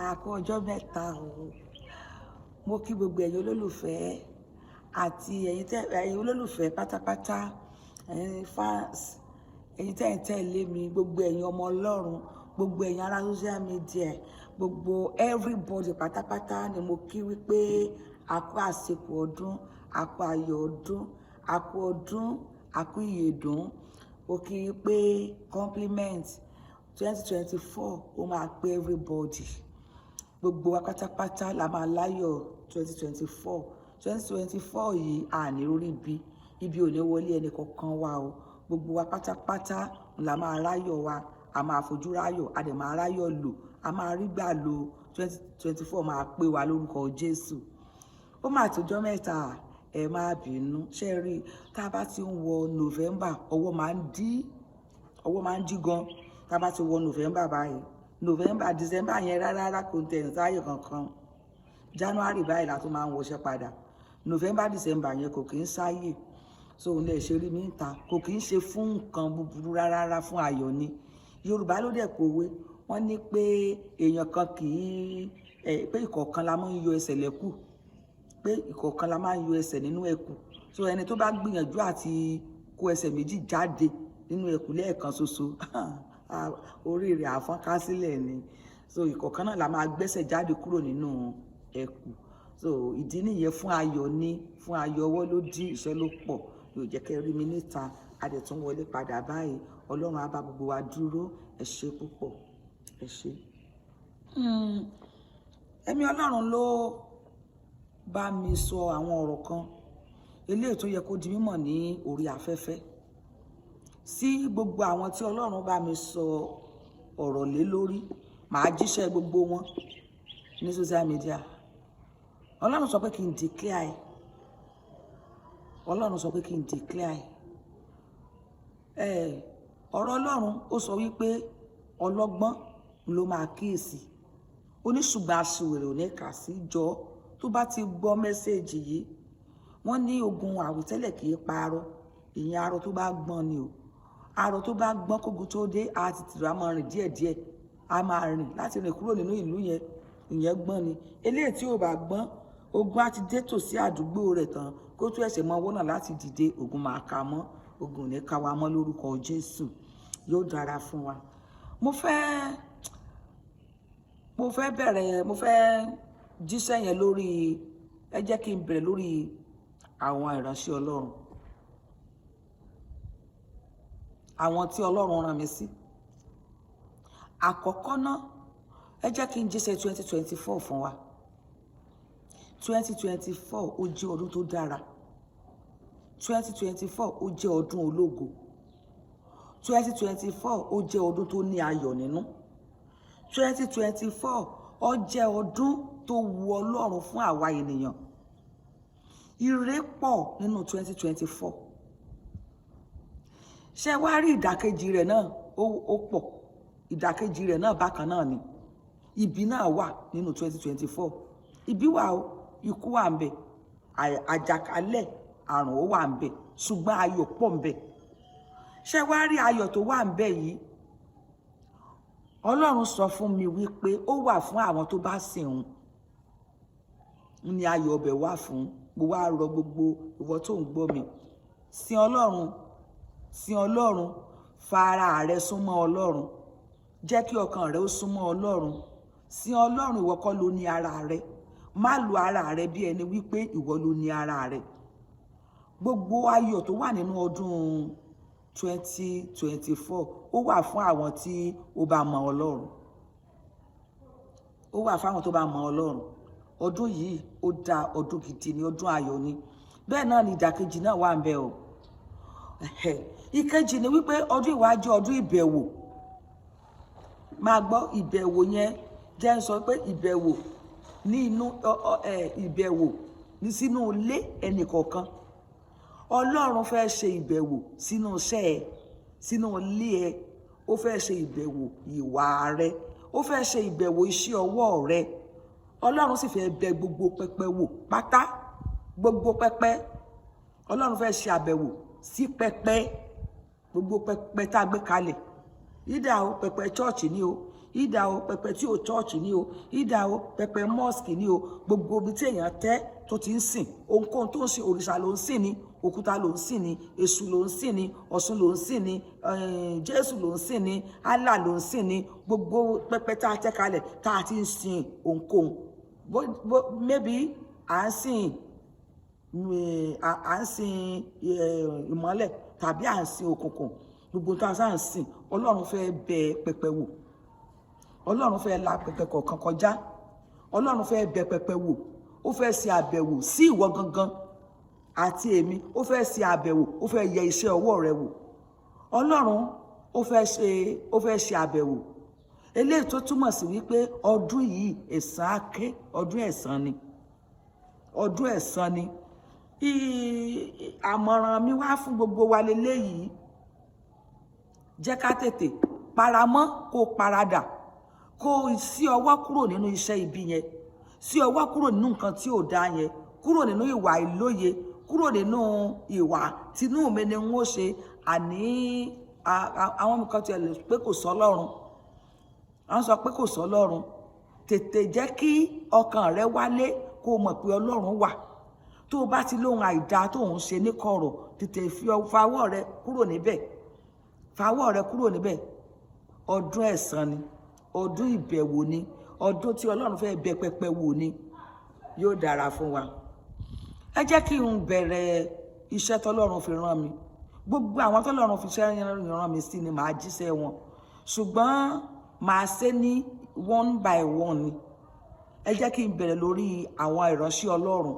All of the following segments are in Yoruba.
Àkó ọjọ́ mẹ́ta o. Mo kí gbogbo ẹ̀yin olólùfẹ́ àti ẹ̀yin olólùfẹ́ pátápátá, ẹ̀yin fans, ẹ̀yin tẹ́ ń tẹ̀lé mi, gbogbo ẹ̀yin ọmọ Ọlọ́run, gbogbo ẹ̀yin ará social media, gbogbo everybody pátápátá ni mo kí wípé àkó àsìkò ọdún, àkó ayọ̀ ọdún, àkó ọdún, àkó ìyèdún. Mo kí wípé compliment 2024 ó máa pé everybody. Gbogbo wa pátápátá la máa láyọ̀ 2024. 2024 yìí àní orí ibi ò ní wọlé ẹnì kankan wa o. Gbogbo wa pátápátá la máa ráyọ̀ wa, a máa fojú ráyọ̀, a dẹ̀ máa ráyọ̀ lò, a máa rí gbà lò. 2024 máa pé wa lórúkọ Jésù. Ó máa tọ́jọ́ mẹ́ta, ẹ má bínú. Ṣé rí, tá bá ti ń wọ November, ọwọ́ máa ń dí gan. Tá bá ti wọ November báyìí, November, December yẹn rárá kò tẹ̀ sáyè kankan. January báyìí la tún máa ń wọṣẹ́ padà. November, December yẹn kò kí ń sáyè. So òun lè ṣe rí mi ta, kò kí ń ṣe fún nǹkan búburú rárá, fún ayọ̀ ni. Yorùbá ló dẹ̀ pòwe, wọ́n ní pé èèyàn kan kì í pé ìkọ̀ọ̀kan la máa ń yọ ẹsẹ̀ lẹ́kù, pé ìkọ̀ọ̀kan la máa ń yọ ẹsẹ̀ nínú ẹ̀kù. So ẹni tó bá gbìyànjú àti kó ẹsẹ̀ méjì jáde nínú ẹ̀kù lẹ́ẹ̀kan ṣoṣo, orí rẹ̀ àfọ́nká sílẹ̀ ni. So ìkọ̀ọ̀kan náà la máa gbẹ́sẹ̀ jáde kúrò nínú ẹ̀kù. So ìdí nìyẹn, fún ayọ̀ ni, fún ayọ̀ ọwọ́ ló dí, iṣẹ́ ló pọ̀. Yóò jẹ́ kẹ́ rí mi níta, a dẹ̀ tún wọlé padà báyìí. Ọlọ́run á bá gbogbo wa dúró. Ẹ ṣé púpọ̀, ẹ ṣé. Ẹ̀mí Ọlọ́run ló bá mi sọ àwọn ọ̀rọ̀ kan eléyìí tó yẹ kó di mímọ̀ ní orí afẹ́fẹ́ sí gbogbo àwọn tí Ọlọ́run bá mi sọ ọ̀rọ̀ lé lórí. Màá jíṣẹ́ gbogbo wọn ní social media. Ọlọ́run sọ pé kí n declare. Ọlọ́run sọ pé kí n declare. Ọ̀rọ̀ Ọlọ́run ó sọ wípé ọlọ́gbọ́n ló máa kíyèsí. Oníṣùgbọ́n aṣiwèrè ò ní kà sí jọ. Tó bá ti gbọ́ mẹ́sẹ̀jì yìí, wọ́n ní ogun àwítẹ́lẹ̀ kì í parọ́. Ìyẹn arọ tó bá gbọ́n ni o. Arọ tó bá gbọ́n kógun tó dé, a ti tìrọ, a máa rìn díẹ̀díẹ̀. A máa rìn láti rìn kúrò nínú ìlú yẹn. Ìyẹn gbọ́n ni. Eléyìí tí ò bá gbọ́n, ogun á ti dé tòsí àdúgbò rẹ̀ tán kó tó ẹsẹ̀ mọ wọ́nà láti dìde. Ogun máa ka mọ́. Ogun ò ní ká wa mọ́ lórúkọ Jésù. Yóò dára fún wa. Mo fẹ́ jíṣẹ́ yẹn lórí, ẹ jẹ́ kí n bẹ̀rẹ̀ lórí àwọn ìránṣẹ́ Ọlọ́run. Àwọn tí Ọlọ́run rán mi sí. Àkọ́kọ́ náà, ẹ jẹ́ kí n jíṣẹ́ 2024 fún wa. 2024 ó jẹ́ ọdún tó dára. 2024 ó jẹ́ ọdún ológo. 2024 ó jẹ́ ọdún tó ní ayọ̀ nínú. 2024 ó jẹ́ ọdún tó wu Ọlọ́run fún àwa ènìyàn. Ire pọ̀ nínú 2024. Ṣé wá rí ìdàkejì rẹ̀ náà? Ó pọ̀. Ìdàkejì rẹ̀ náà bákan náà ni. Ibi náà wà nínú 2024. Ibi wà o, ikú wà ń bẹ, àjàkálẹ̀ àrùn ó wà ń bẹ, ṣùgbọ́n ayọ̀ pọ̀ ń bẹ. Ṣé wá rí ayọ̀ tó wà ń bẹ yìí? Ọlọ́run sọ fún mi wípé ó wà fún àwọn tó bá sìn òun. Ní ayọ̀ ọbẹ̀ wà fún. Mo wá rọ gbogbo ìwọ tó ń gbọ́ mi. Sìn Ọlọ́run, sìn Ọlọ́run, fa ara rẹ súnmọ́ Ọlọ́run. Jẹ́ kí ọkàn rẹ ó súnmọ́ Ọlọ́run. Sìn Ọlọ́run, ìwọ kọ́ ló ní ara rẹ. Má lo ara rẹ bí ẹni wípé ìwọ ló ní ara rẹ. Gbogbo ayọ̀ tó wà nínú ọdún 2024 ó wà fún àwọn tí ó bá mọ Ọlọ́run. Ó wà fún àwọn tó bá mọ Ọlọ́run. Ọdún yìí ó dá, ọdún gidi ni, ọdún ayọ̀ ni. Bẹ́ẹ̀ náà ni ìdàkejì náà wà ń bẹ o. Ìkejì ni wípé ọdún ìwà jẹ́ ọdún ìbẹ̀wò. Máa gbọ́, ìbẹ̀wò yẹn jẹ́ ń sọ pé ìbẹ̀wò ní inú ìbẹ̀wò ní sínú ilé ẹnì kọ̀ọ̀kan. Ọlọ́run fẹ́ ṣe ìbẹ̀wò sínú iṣẹ́ ẹ, sínú ilé ẹ. Ó fẹ́ ṣe ìbẹ̀wò ìwà rẹ. Ó fẹ́ ṣe ìbẹ̀wò iṣẹ́ ọwọ́ rẹ. Ọlọ́run sì fẹ́ bẹ gbogbo pẹpẹ wò pátá. Gbogbo pẹpẹ. Ọlọ́run fẹ́ ṣe àbẹ̀wò sí pẹpẹ. Gbogbo pẹpẹ tá a gbé kalẹ̀. Ìdá o, pẹpẹ church ni o. ìdá o pẹpẹ tí ò church ni o, ìdá o pẹpẹ mosque ni o, gbogbo ibi tí èèyàn tẹ́ tó ti ń sìn ohunkóhun tó ń sìn, òrìṣà ló ń sìn ni, òkúta ló ń sìn ni, èṣù ló ń sìn ni, ọ̀ṣun ló ń sìn ni, jésù ló ń sìn ni, allah ló ń sìn ni, gbogbo pẹpẹ tá a tẹ́ kalẹ̀ tá a ti ń sìn ohunkóhun maybe à ń sìn ìmọ́lẹ̀ tàbí à ń sìn òkùnkùn, gbogbo tá a sá ń sìn ọlọ́run fẹ́ bẹ pẹpẹ wò, ọlọ́run fẹ́ la pẹpẹ kọ̀ọ̀kan kọjá, ọlọ́run fẹ́ bẹ pẹpẹ wò, ó fẹ́ ṣe àbẹ̀wò sí ìwọ gangan àti èmi, ó fẹ́ ṣe àbẹ̀wò, ó fẹ́ yẹ iṣẹ́ ọwọ́ rẹ wò, ọlọ́run ó fẹ́ ṣe àbẹ̀wò. Eléyìí tó túmọ̀ sí wípé ọdún yìí ẹ̀san á ké, ọdún ẹ̀san ni, ọdún ẹ̀san ni. Àmọ̀ràn mi wá fún gbogbo wa leléyìí, jẹ́ ká tètè paramọ́ kó paradà, kó sí ọwọ́ kúrò nínú iṣẹ́ ibi yẹn, sí ọwọ́ kúrò nínú nǹkan tí ò dáa yẹn, kúrò nínú ìwà ìlóye, kúrò nínú ìwà tinú mi ni wọ́n ṣe, àní àwọn nǹkan tí ẹ lè pé kò sọ lọ́run, àwọn sọ pé kò sọ lọ́run. Tètè jẹ́ kí ọkàn rẹ wálé kó mọ̀ pé ọlọ́run wà. Tó o bá ti lóhun àìdá tó ń ṣe ní kọ̀rọ̀, tètè fawọ́ rẹ kúrò níbẹ̀, fawọ́ rẹ kúrò níbẹ̀. Ọdún ẹ̀san ni, ọdún ìbẹ̀wò ni, ọdún tí ọlọ́run fẹ́ bẹ pẹpẹ wò ni. Yóò dára fún wa. Ẹ jẹ́ kí n bẹ̀rẹ̀ iṣẹ́ tọ́lọ́run fi rán mi. Gbogbo àwọn tọ́lọ́run fi rán mi sí ni màá jíṣẹ́ wọn, ṣùgbọ́n màá ṣe ní one by one ni. Ẹ jẹ́ kí n bẹ̀rẹ̀ lórí àwọn ìránṣẹ́ ọlọ́run.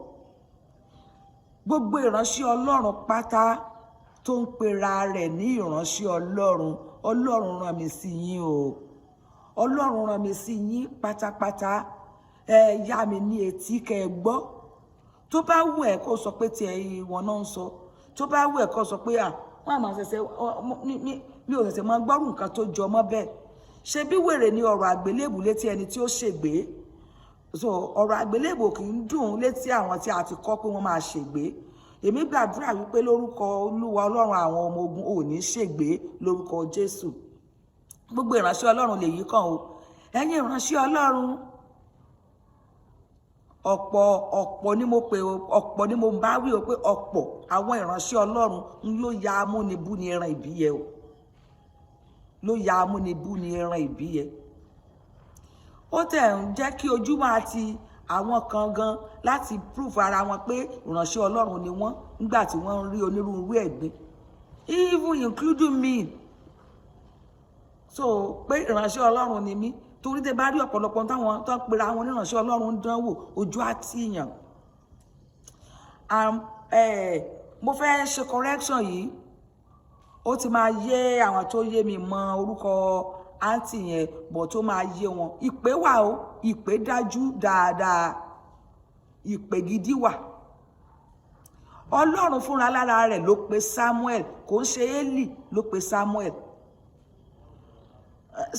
Gbogbo ìránṣẹ́ ọlọ́run pátá tó ń pera rẹ̀ ní ìránṣẹ́ ọlọ́run, ọlọ́run rán mi sí yín o, ọlọ́run rán mi sí yín pátápátá. Ẹ yá mi ní etí kẹ́ ẹ gbọ́. Tó bá wù ẹ́ kó sọ pé tí wọn náà ń sọ, tó bá wù ẹ́ kó sọ pé wọ́n àmọ́ mi ò ṣẹ̀ṣẹ̀ máa gbọ́rù nǹkan tó jọ mọ́ bẹ́ẹ̀. Ṣé bí wèrè ni ọ̀rọ̀ àgbélébù létí ẹni tí ó ṣègbé? So ọ̀rọ̀ àgbélébù kì í dùn létí àwọn tí a ti kọ́ pé wọ́n máa ṣègbé. Èmi gbàdúrà wípé lórúkọ olúwa ọlọ́run àwọn ọmọ ogun ò ní ṣègbé lórúkọ Jésù. Gbogbo ìránṣẹ́ ọlọ́run lèyí kàn o. Ẹ̀yin ìránṣẹ́ ọlọ́run, ọ̀pọ̀ ni mo pè o, ọ̀pọ̀ ni mo bá wí o, pé ọ̀pọ̀ àwọn ìránṣẹ́ ọlọ́run ló ya amúnibú ni ẹran ìbíyẹ o, ló ya amúnibú ni ẹran ìbíyẹ. Ó tẹ̀ ń jẹ́ kí ojú máa ti àwọn kan gan láti prove ara wọn pé ìránṣẹ́ ọlọ́run ni wọ́n nígbà tí wọ́n ń rí onírúurú ẹ̀gbin, even including me. So pé ìránṣẹ́ ọlọ́run ni mí, torí tẹ bá rí ọ̀pọ̀lọpọ̀ táwọn tó ń pera àwọn oníránṣẹ́ ọlọ́run ń dánwò, ojú àti ìyàn. Mo fẹ́ ṣe correction yìí, ó ti máa yé àwọn tó yé mi mọ orúkọ àǹtí yẹn, bọ̀ tó máa yé wọn. Ìpè wà o, ìpè dájú dáadáa, ìpè gidi wà. Ọlọ́run fúnra lára rẹ̀ ló pe Samuel, kò ń ṣe Eli ló pe Samuel.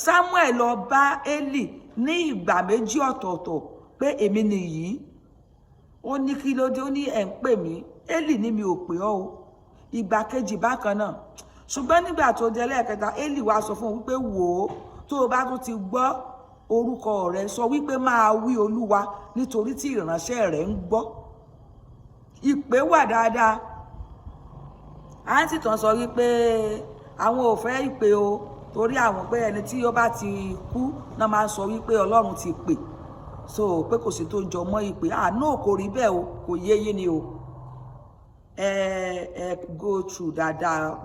Samuel lọ bá Eli ní ìgbà méjì ọ̀tọ̀ọ̀tọ̀ pé èmi nìyí. Ó ní kí ló dé, ó ní ẹ̀ ń pè mí. Eli ní mi ò pè ọ́ o. Ìgbà kejì bákan náà. Ṣùgbọ́n nígbà tó dé lẹ́ẹ̀kẹta, Eli wá sọ fún un wípé wò ó, tó o bá tún ti gbọ́ orúkọ rẹ̀, sọ wípé máa wí Olúwa, nítorí tí ìránṣẹ́ rẹ̀ ń gbọ́. Ìpè wà dáadáa. Àǹtí tán sọ wípé àwọn ò fẹ́ ìpè o, torí àwọn pé ẹni tí ó bá ti kú náà máa ń sọ wípé Ọlọ́run ti pè, so pé kò sí tó jọ mọ́ ìpè. Àná kò rí bẹ́ẹ̀ o, kò yé yín ni o. Go through dáadáa,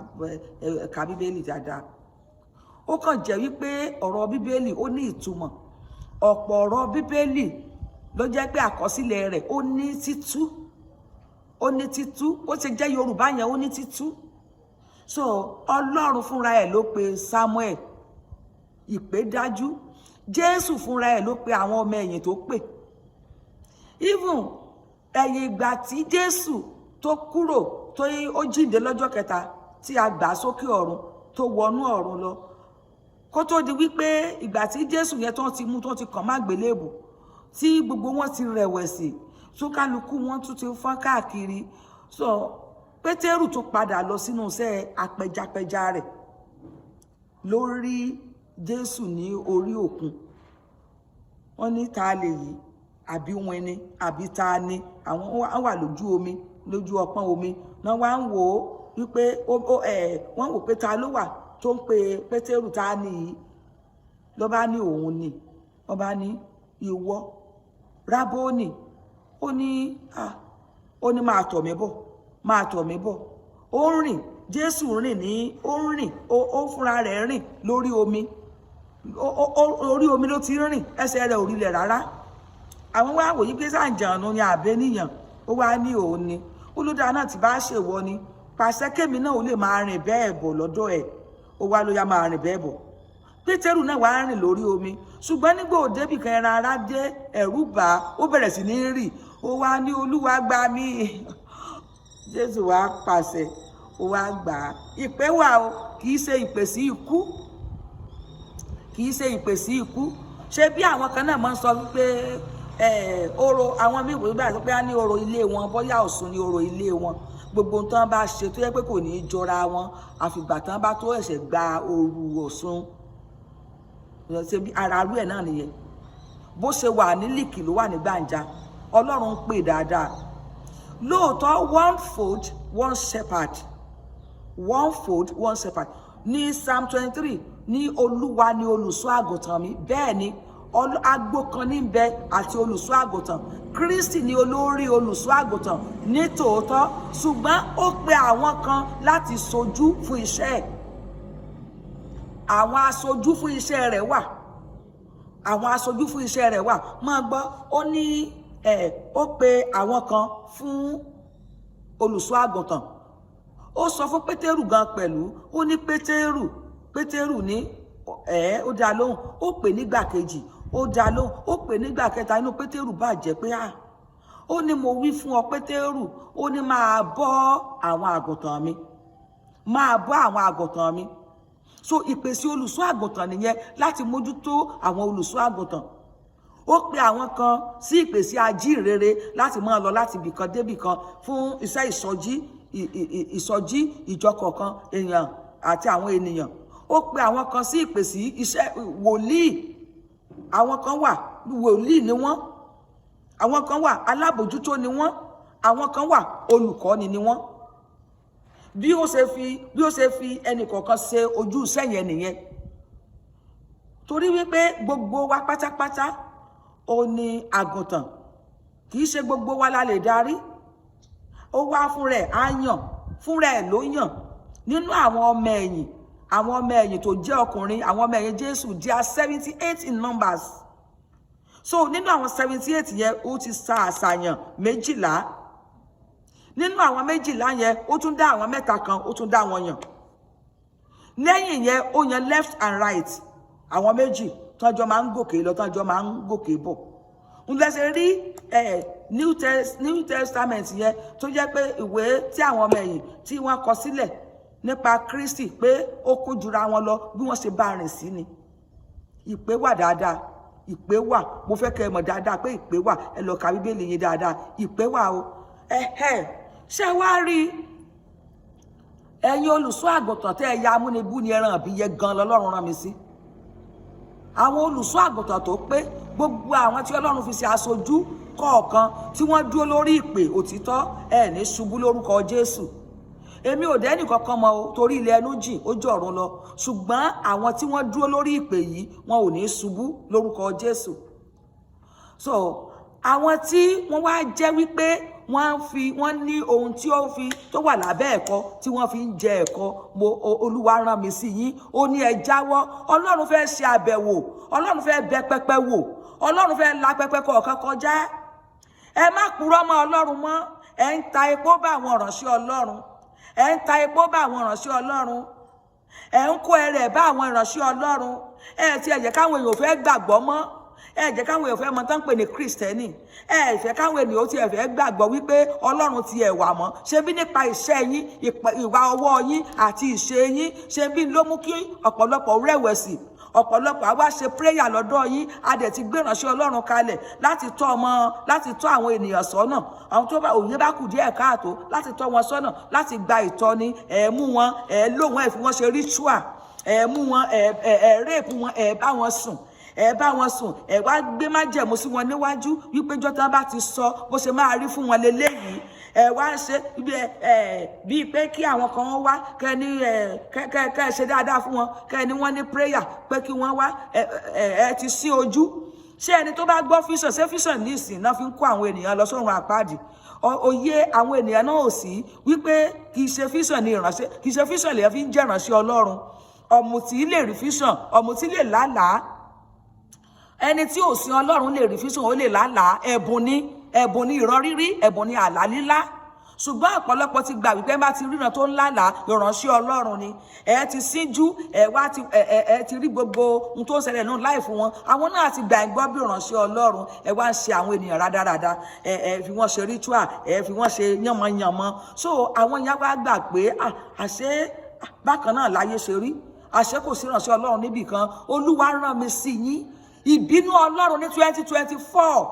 ka bíbélì dáadáa. Ó kàn jẹ́ wípé ọ̀rọ̀ bíbélì ó ní ìtumọ̀. Ọ̀pọ̀ ọ̀rọ̀ bíbélì ló jẹ́ pé àkọsílẹ̀ rẹ̀ ó ní títú, ó ní títú. Ó ti jẹ́ Yorùbá yẹn ó ní títú. So Ọlọ́run fúnra ẹ̀ ló pe Samuel, ìpè dájú. Jésù fúnra ẹ̀ ló pe àwọn ọmọ ẹ̀yìn tó pè. Even ẹ̀yìn ìgbà tí Jésù tó kúrò, tó ó jíǹde lọ́jọ́ kẹta tí a gbà sókè ọ̀run, tó wọnú ọ̀run lọ, kó tó di wípé ìgbà tí Jésù yẹn tó ti mú, tó ti kàn má gbélébù, tí gbogbo wọn ti rẹ̀wẹ̀sì, tó kálukú wọn tún ti fọ́n káàkiri. So Pétérù tó padà lọ sínú iṣẹ́ apẹjapẹja rẹ̀ Jésù ní orí òkun. Wọ́n ní ta lè yìí, àbí wọn ni, àbí ta ni. Àwọn wà lójú omi, lójú ọpọ́n omi. Wọ́n wá ń wò ó wípé wọ́n wò pé ta ló wà tó ń pe Pétérù, ta ni yìí. Ló bá ní òun ni. Wọ́n bá ní ìwọ Rábónì. Ó ní máa tọ̀ mí bọ̀, máa tọ̀ mí bọ̀. Ó ń rìn, Jésù rìn ní, ó ń rìn, ó fúnra rẹ̀ rìn lórí omi. Orí omi ló ti rìn, ẹsẹ̀ rẹ̀ ò rilẹ̀ rárá. Àwọn wá wòye pé sàǹjànú ni àbẹ́ níyàn. Ó wá ní òun ni. Olódà náà ti bá ṣèwọ ni, pàṣẹ kémi náà ò lè máa rìn bẹ́ẹ̀ bọ̀ lọ́dọ̀ ẹ̀. Ó wá ló yá máa rìn bẹ́ẹ̀ bọ̀. Pétérù náà wá rìn lórí omi, ṣùgbọ́n nígbà òdebì kan ẹran ara dé, ẹ̀rù bà á, ó bẹ̀rẹ̀ sí ní rì. Ó wá ní Olúwa gbà mí. Jésù wá pàṣẹ, ó wá gbà á. Ìpè wà o, kì í ṣe ìpè sí ikú, kì í ṣe ìpè sí ikú. Ṣé bí àwọn kan náà máa ń sọ wípé orò àwọn míì wòye báyìí pé á ní orò ilé wọn, bóyá Ọ̀ṣun ni orò ilé wọn. Gbogbo ohun tán bá ṣe tó yẹ pé kò ní í jọra wọn, àfìgbà tán bá tó ẹ̀ṣẹ̀ gba òru Ọ̀ṣun. Ṣe bí ara rú ẹ̀ náà nìyẹn. Bó ṣe wà ní Líkì ló wà ní Gbàǹjà. Ọlọ́run pè dáadáa. Lóòótọ́ one fold one shepherd, one fold one shepherd. Ní Psalm 23 ní Olúwa ni olùṣọ́ àgùntàn mi. Bẹ́ẹ̀ ni agbo kan ní bẹ àti olùṣọ́ àgùntàn. Kristi ni olórí olùṣọ́ àgùntàn ní tòótọ́, ṣùgbọ́n ó pe àwọn kan láti ṣojú fún iṣẹ́ ẹ̀. Àwọn aṣojú fún iṣẹ́ rẹ̀ wà. Àwọn aṣojú fún iṣẹ́ rẹ̀ wà. Máa gbọ́, ó ní ó pe àwọn kan fún olùṣọ́ àgùntàn. Ó sọ fún Pétérù gan pẹ̀lú. Ó ní Pétérù ní ó dá lóhùn. Ó pè nígbà kejì, ó dá lóhùn. Ó pè nígbà kẹta, inú Pétérù bàjẹ́ pé ó ní mo wí fún ọ Pétérù, ó ní máa bọ́ àwọn àgùntàn mi, máa bọ́ àwọn àgùntàn mi. So ìpèsè olùṣọ́ àgùntàn nìyẹn, láti mójútó àwọn olùṣọ́ àgùntàn. Ó pe àwọn kan sí ìpèsè ajíhìnrere láti máa lọ láti ibìkan débìkan fún iṣẹ́ ìsọjí ìjọ kọ̀ọ̀kan èèyàn àti àwọn ènìyàn. Ó pe àwọn kan sí ìpèsè iṣẹ́ wòlíì. Àwọn kan wà wòlíì ni wọ́n, àwọn kan wà alábòjútó ni wọ́n, àwọn kan wà olùkọ́ni ni wọ́n. Bí ó ṣe fi ẹnì kọ̀ọ̀kan ṣe ojú iṣẹ́ yẹn nìyẹn. Torí wípé gbogbo wa pátápátá ó ní àgùntàn, kì í ṣe gbogbo wa la lè darí. Ó wá fún rẹ̀ á yàn, fún rẹ̀ ló yàn. Nínú àwọn ọmọ ẹ̀yìn tó jẹ́ ọkùnrin, àwọn ọmọ ẹ̀yìn Jésù, they are 78 in numbers. So nínú àwọn 78 yẹn ó ti sa àṣàyàn 12. Nínú àwọn 12 yẹn ó tún dá àwọn 3 kan, ó tún dá wọn yàn. Lẹ́yìn yẹn ó yan left and right, àwọn 2 tọ́jọ́ máa ń gòkè lọ, tọ́jọ́ máa ń gòkè bọ̀. Ń lẹ́sẹ̀ rí New Testament yẹn tó jẹ́ pé ìwé tí àwọn ọmọ ẹ̀yìn tí wọ́n kọ sílẹ̀ nípa Kristi pé ó kú jura wọn lọ bí wọ́n ṣe bá rìn sí ni. Ìpè wà dáadáa, ìpè wà. Mo fẹ́ kẹ́ ẹ mọ̀ dáadáa pé ìpè wà. Ẹ lọ ka Bíbélì yín dáadáa, ìpè wà o. Ṣé wá rí ẹ̀yin olùṣọ́ àgùntàn tẹ́ ẹ ya amúnibú ni ẹran àbíyẹ gan lọ́lọ́run rán mi sí. Àwọn olùṣọ́ àgùntàn tó pé gbogbo àwọn tí Ọlọ́run fi ṣe aṣojú kọ̀ọ̀kan tí wọ́n dúró lórí ìpè òtítọ́, ẹ ní ṣubú lórúkọ Jésù. Èmi ò dẹ́nì kankan mọ́ o, torí ilẹ̀ ẹnu jìn ó jọ̀run lọ. Ṣùgbọ́n àwọn tí wọ́n dúró lórí ìpè yìí wọn ò ní ṣubú lórúkọ Jésù. So àwọn tí wọ́n wá jẹ́ wípé wọ́n ní ohun tí ó fi tó wà lábẹ́ ẹ̀kọ́ tí wọ́n fi ń jẹ ẹ̀kọ́. Olúwa rán mi sí yín, ó ní ẹ jáwọ́. Ọlọ́run fẹ́ ṣe àbẹ̀wò, Ọlọ́run fẹ́ bẹ pẹpẹ wò, Ọlọ́run fẹ́ la pẹpẹ kọ̀ọ̀kan kọjá. Ẹ má purọ́ mọ́ Ọlọ́run mọ́. Ẹ ń ta epo bá àwọn ìránṣẹ́ Ọlọ́run, ẹ ń ta epo bá àwọn ìránṣẹ́ Ọlọ́run, ẹ ń kó ẹrẹ̀ bá àwọn ìránṣẹ́ Ọlọ́run. Ẹ ti ẹ jẹ́ káwọn èèyàn fẹ́ gbàgbọ́ mọ́. Ẹ jẹ́ káwọn èèyàn fẹ́ mọ̀ tán pè ní Kristẹni. Ẹ fẹ́ káwọn ènìyàn ti ẹ fẹ́ gbàgbọ́ wípé Ọlọ́run ti ẹ̀ wà mọ́. Ṣé bí nípa iṣẹ́ yín, ìwà ọwọ́ yín àti ìṣe yín, ṣé bí ló mú kí ọ̀pọ̀lọpọ̀ rẹ̀wẹ̀sì? Ọ̀pọ̀lọpọ̀ àwa ṣe prayer lọ́dọ̀ yín, a dẹ̀ ti gbé ìránṣẹ́ Ọlọ́run kalẹ̀ láti tọ́ àwọn ènìyàn sọ́nà. Àwọn tó bá òye bá kù díẹ̀ káàtó láti tọ́ wọn sọ́nà, láti gba ìtọ́ni. Ẹ mú wọn, ẹ lò wọ́n, ẹ fi wọ́n ṣe ritual. ẹ mú wọn, ẹ rape wọn, ẹ bá wọn sùn, ẹ bá wọn sùn, ẹ wá gbé májẹ̀mú sí wọn níwájú wípé jọ́tán bá ti sọ bó ṣe máa rí fún wọn leléyìí. Ẹ wá ṣe bíi pé kí àwọn kan wá kẹ́ ní kẹ́ ṣe dáadáa fún wọn, kẹ́ ní wọ́n ní prayer pé kí wọ́n wá, ẹ ti sí ojú. Ṣé ẹni tó bá gbọ́ fíṣàn, ṣé fíṣàn ní ìsìn náà fi ń kó àwọn ènìyàn lọ sọ́run àpáàdì? Òye àwọn ènìyàn náà ò sí wípé kì í ṣe fíṣàn ní ìránṣẹ́, kì í ṣe fíṣàn lè fi ń jẹ́ ìránṣẹ́ Ọlọ́run. Ọ̀mùtí lè rí fíṣàn, ọ̀mùtí lè lálàá. Ẹni tí ò sin Ọlọ́run lè rí fíṣàn, ó lè lálàá. Ẹ̀bùn ni ìran rírí, ẹ̀bùn ni àlá lílá. Ṣùgbọ́n ọ̀pọ̀lọpọ̀ ti gbà wípé bá ti ríran tó ń lálàá, ìránṣẹ́ Ọlọ́run ni. Ẹ ti síjú, ẹ ti rí gbogbo ohun tó ń ṣẹlẹ̀ nínú láì fún wọn. Àwọn náà ti gbà ẹ̀ gbọ́ bí ìránṣẹ́ Ọlọ́run. Ẹ wá ń ṣe àwọn ènìyàn rádaràda, ẹ fi wọ́n ṣe ritual, ẹ fi wọ́n ṣe yánmọyànmọ. So àwọn yẹn wá gbà pé àṣé bákan náà láyé ṣe rí, àṣé kò sí ìránṣẹ́ Ọlọ́run níbì kan. Olúwa rán mi sí yín. Ìbínú Ọlọ́run ní 2024,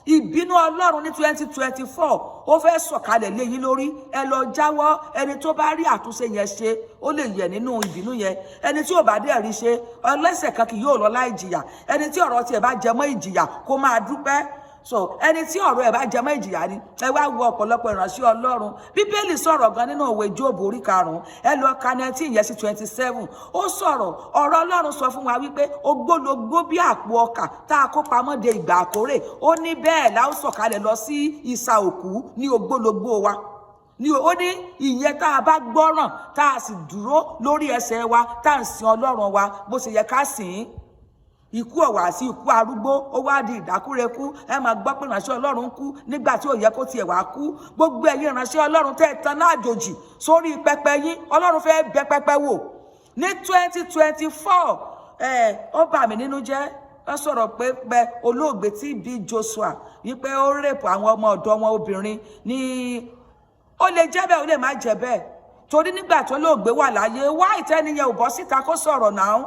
ìbínú Ọlọ́run ní 2024 ó fẹ́ sọ̀kalẹ̀ lé yín lórí. Ẹ lọ jáwọ́. Ẹni tó bá rí àtúnṣe yẹn ṣe, ó lè yẹ̀ nínú ìbínú yẹn. Ẹni tí ò bá dẹ̀ rí ṣe, ẹlẹ́ṣẹ̀ kan kì yóò lọ láì jìyà. Ẹni tí ọ̀rọ̀ tiẹ̀ bá jẹmọ́ ìjìyà kó máa dúpẹ́. So ẹni tí ọ̀rọ̀ ẹ̀ bá jẹmọ́ ìjìyà ni. Ẹ wá wo ọ̀pọ̀lọpọ̀ ìránṣẹ́ Ọlọ́run. Bíbélì sọ̀rọ̀ gan nínú ìwé Jóòbù orí 5. Ẹ lọ ka 19 yẹn sí 27. Ó sọ̀rọ̀, ọ̀rọ̀ Ọlọ́run sọ fún wa wípé ògbólógbó bí àpò ọkà tá a kó pamọ́ de ìgbà àkórè. Ó ní bẹ́ẹ̀ la ó sọ̀kalẹ̀ lọ sí ìsà òkú ní ògbólógbó wa. Ó ní ìyẹn tá a bá gbọ́ràn, tá a sì dúró lórí ẹsẹ̀ wa, tá a ń sin Ọlọ́run wa bó ṣe yẹ ká sìn ín. Ikú ọ̀wà sí ikú arúgbó, ó wá di ìdákúrekú. Ẹ máa gbọ́ pé ìránṣẹ́ Ọlọ́run kú nígbà tí ò yẹ kó tiẹ̀ wá kú. Gbogbo ẹ̀yin ìránṣẹ́ Ọlọ́run tẹ́ ẹ tan náà àjòjì sórí pẹpẹ yín, Ọlọ́run fẹ́ bẹ pẹpẹ wò. Ní 2024, ó bà mí nínú jẹ́. Wọ́n sọ̀rọ̀ pé olóògbé tí bí Josua wípé ó rèpù àwọn ọmọ ọ̀dọ́ wọn obìnrin ní, ó lè jẹ́ bẹ́ẹ̀, ó lè má jẹ́ bẹ́ẹ̀. Torí nígbà tó olóògbé wà láyé, wá ìtẹ́niyẹn ò bọ́ síta kó sọ̀rọ̀ náà.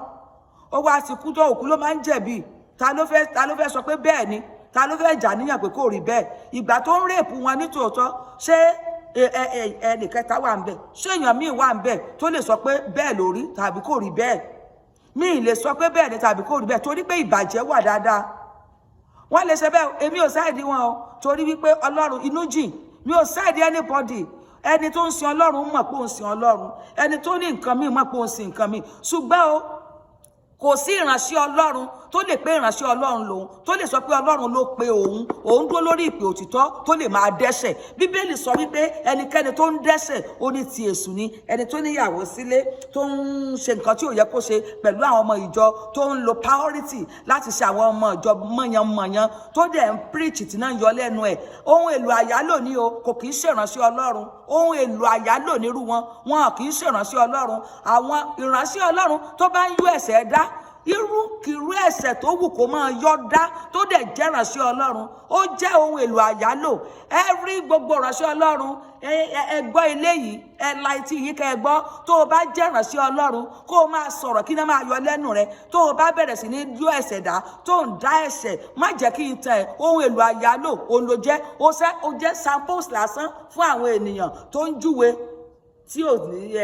Ó wá ti kú tó, òkú ló máa ń jẹ̀bi. Ta ló fẹ́ sọ pé bẹ́ẹ̀ ni? Ta ló fẹ́ jà níyàn pé kò rí bẹ́ẹ̀? Ìgbà tó ń rèpù wọn ní tòótọ́, ṣé ẹnì kẹta wà ń bẹ̀? Ṣé èèyàn míì wà ń bẹ̀ tó lè sọ pé bẹ́ẹ̀ ló rí tàbí kò rí bẹ́ẹ̀? Míì lè sọ pé bẹ́ẹ̀ ni tàbí kò rí bẹ́ẹ̀ torí pé ìbàjẹ́ wà dáadáa. Wọ́n lè ṣe bẹ́ẹ̀, èmi ò sáìdì wọn o, torí wípé Ọlọ́run inú jìn. Mi ò sáìdì anybody. Ẹni tó ń sin Ọlọ́run mọ̀ pé ó ń sin Ọlọ́run. Ẹni tó ní nǹkan míì mọ̀ pé ó ń sin nǹkan míì. Ṣùgbọ́n kò sí ìránṣẹ́ Ọlọ́run tó lè pé ìránṣẹ́ Ọlọ́run lòun, tó lè sọ pé Ọlọ́run ló pe òun dúró lórí ìpè òtítọ́ tó lè máa dẹ́ṣẹ̀. Bíbélì sọ wípé ẹnikẹ́ni tó ń dẹ́ṣẹ̀ ó ní ti èṣù ni. Ẹni tó níyàwó sílé tó ń ṣe nǹkan tí ò yẹ kó ṣe pẹ̀lú àwọn ọmọ ìjọ, tó ń lo priority láti ṣe àwọn ọmọ ìjọ mọ̀yànmọ̀yàn, tó dẹ̀ ń preach tí náà yọ lẹ́nu ẹ̀. Ohun èlò àyálò ni o, kò kì í ṣèránṣẹ́ Ọlọ́run. Ohun èlò àyálò nírú wọn kì í ṣèránṣẹ́ Ọlọ́run. Àwọn ìránṣẹ́ Ọlọ́run tó bá ń yọ ẹ̀ṣẹ̀ dá, irúkirú ẹ̀ṣẹ̀ tó wù kó máa yọ dá tó dẹ̀ jẹ́ ìránṣẹ́ Ọlọ́run, ó jẹ́ ohun èlò àyálò. Gbogbo ìránṣẹ́ Ọlọ́run, ẹ gbọ́ eléyìí, ẹ la etí yín kẹ́ ẹ gbọ́. Tó o bá jẹ́ ìránṣẹ́ Ọlọ́run, kó o máa sọ̀rọ̀ kí iná máa yọ lẹ́nu rẹ. Tó o bá bẹ̀rẹ̀ sí ní yọ ẹ̀ṣẹ̀ dá, tó ń dá ẹ̀ṣẹ̀, má jẹ́ kí n tẹ̀ ẹ́. Ohun èlò àyálò òun ló jẹ́. Ó jẹ́ samples lásán fún àwọn ènìyàn tó ń júwe tí ò ní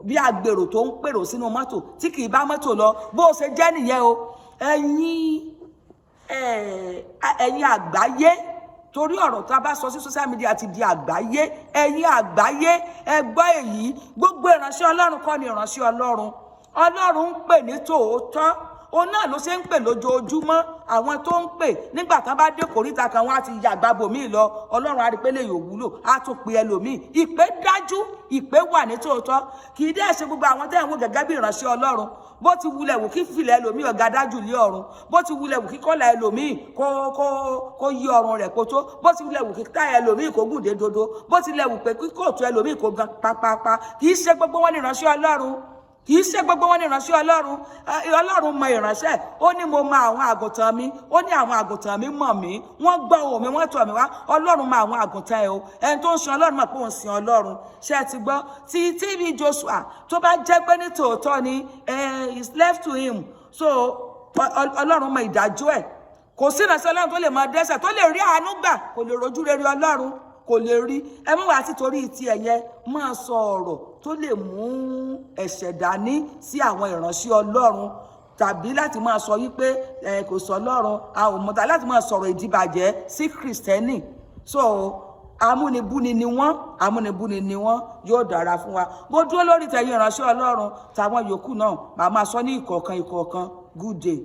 bí agbèrò tó ń pèrò sínú mọ́tò tí kì í bá mọ́tò lọ. Bó ṣe jẹ́ nìyẹn o. Ẹ̀yin àgbáyé, torí ọ̀rọ̀ tá a bá sọ sí social media ti di àgbáyé. Ẹ̀yin àgbáyé, ẹ gbọ́ èyí. Gbogbo ìránṣẹ́ Ọlọ́run kọ́ ni ìránṣẹ́ Ọlọ́run. Ọlọ́run ń pè ní tòótọ́. Òun náà ló ṣe ń pè lójoojúmọ́. Àwọn tó ń pè nígbà tán bá dé kòríta kan, wọ́n á ti yàgbá bòmíì lọ. Ọlọ́run á rí pé lè yóò wúlò, á tún pe ẹlòmíì. Ìpè dájú, ìpè wà ní tòótọ́. Kì í dẹ́ ṣe gbogbo àwọn tẹ́ ń wò gẹ́gẹ́ bí ìránṣẹ́ Ọlọ́run. Bó ti wulẹ̀ wù kí fìlẹ̀ ẹlòmíì ọ̀gá dájú lé ọ̀run. Bó ti wulẹ̀ wù kí kọ́là ẹlòmíì kó yí ọrùn rẹ̀ kó tó. Bó ti wulẹ̀ wù kí táyà ẹlòmíì kó gùn dé dodo. Bó ti lẹ̀ wù pé kí kóòtù ẹlòmíì kó gan pápápá. Kì í ṣe gbogbo wọn ní ìránṣẹ́ Ọlọ́run. Kì í ṣe gbogbo wọn ní ìránṣẹ́ Ọlọ́run. Ọlọ́run mọ ìránṣẹ́. Ó ní mo mọ àwọn àgùntàn mi. Ó ní àwọn àgùntàn mi mọ̀ mí. Wọ́n gbọ́ ohùn mi, wọ́n tọ̀ mí wá. Ọlọ́run mọ àwọn àgùntàn ẹ̀ o. Ẹni tó ń sin Ọlọ́run mọ̀ pé òun sin Ọlọ́run. Ṣé ẹ ti gbọ́? Tí bí Josua tó bá jẹ́ pé ní tòótọ́ ni is left to him. So Ọlọ́run mọ ìdájọ́ ẹ̀. Kò sí ìránṣẹ́ Ọlọ́run tó lè máa dẹ́ṣẹ̀, tó lè rí àánú gbà, kò lè rojú rere Ọlọ́run. kò lè rí. Ẹ mọ̀ wá sí torí ti ẹ̀yẹ máa sọ ọ̀rọ̀ tó lè mú ẹ̀ṣẹ̀ dání sí àwọn ìránṣẹ́ Ọlọ́run, tàbí láti máa sọ wípé kò sọ Ọlọ́run, a ò mọ̀ta, láti máa sọ̀rọ̀ ìdíbàjẹ́ sí Kristẹni. So amúnibúni ni wọ́n, yóò dára fún wa. Mo dúró lórí tẹ̀yin ìránṣẹ́ Ọlọ́run, tàwọn yòókù náà màá máa sọ ní ìkọ̀ọ̀kan. Good day.